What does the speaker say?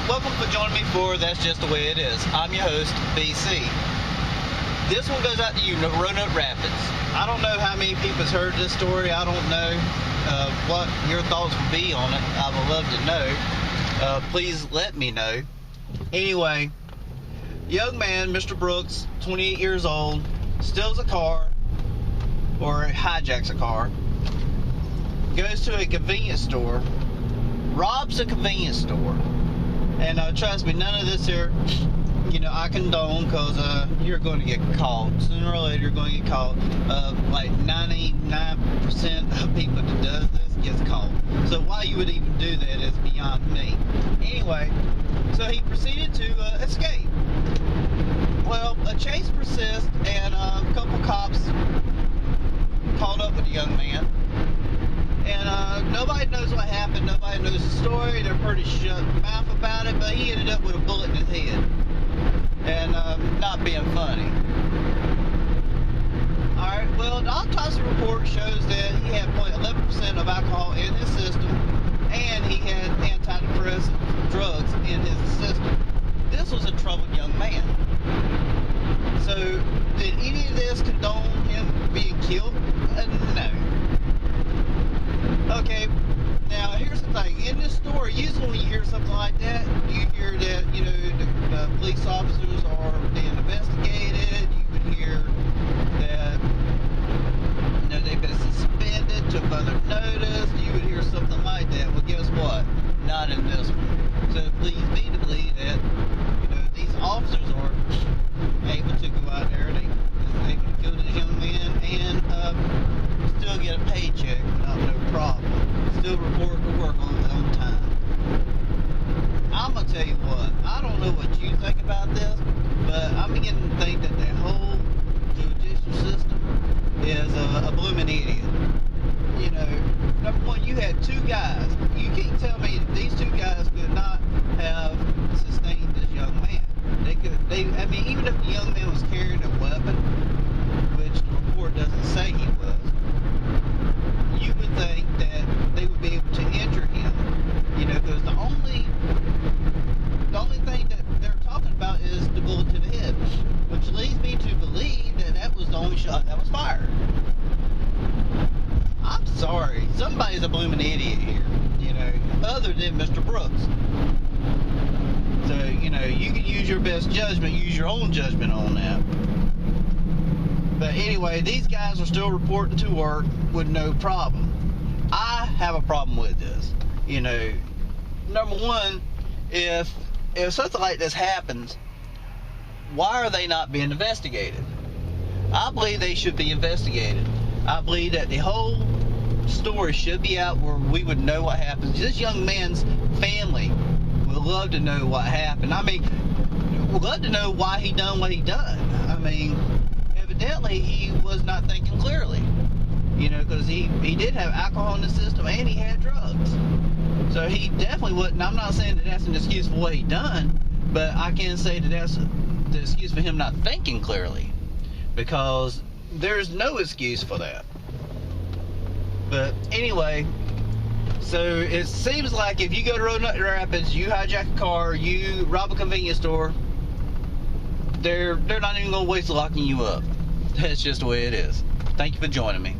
Welcome for joining me for That's Just the Way It Is. I'm your host, BC. This one goes out to you, Roanoke Rapids. I don't know how many people's heard this story. I don't know what your thoughts would be on it. I would love to know. Please let me know. Anyway, young man, Mr. Brooks, 28 years old, steals a car, or hijacks a car, goes to a convenience store, robs a convenience store. And trust me, none of this here, I condone, because you're going to get caught. Sooner or later, you're going to get caught. Like 99% of people that does this gets caught. So why you would even do that is beyond me. Anyway, so he proceeded to escape. Well, a chase persists, and a couple cops caught up with the young man. And nobody knows what happened. Nobody knows the story. They're pretty shut mouth about it. But he ended up with a bullet in his head, and not being funny. All right. Well, the autopsy report shows that he had 0.11% of alcohol in his system, and he had antidepressant drugs in his system. This was a troubled young man. So, did any of this condone him being killed? No. Okay, now here's the thing. In this story, usually when you hear something like that, you hear that, the police officers are being investigated. You would hear that, they've been suspended, took other notice. You would hear something like that. Well, guess what? Not in this one. So it leads me to believe that, these officers are able to go out there, they able to kill this young man and still get a paycheck without no problem. Still report to work on time. I'm gonna tell you what, I don't know what you think about this, but I'm beginning to think that the whole judicial system is a blooming idiot. Number one, you had two guys. You can't tell me that these two guys could not have sustained this young man. Even if the young man was carrying a weapon, which the report doesn't say he was, you would think that they would be able to injure him, because the only thing that they're talking about is the bullet to the head, which leads me to believe that that was the only shot that was fired. I'm sorry, somebody's a blooming idiot here, other than Mr. Brooks. So, you can use your best judgment, use your own judgment on that. But anyway, these guys are still reporting to work with no problem. I have a problem with this. Number one, if something like this happens, why are they not being investigated? I believe they should be investigated. I believe that the whole story should be out where we would know what happens. This young man's family would love to know what happened. Would love to know why he done what he done. Evidently he was not thinking clearly, because he did have alcohol in the system and he had drugs. So he definitely wouldn't. I'm not saying that that's an excuse for what he done, but I can say that that's the excuse for him not thinking clearly, because there's no excuse for that. But anyway, so it seems like if you go to Roanoke Rapids, you hijack a car, you rob a convenience store, they're not even going to waste locking you up. That's just the way it is. Thank you for joining me.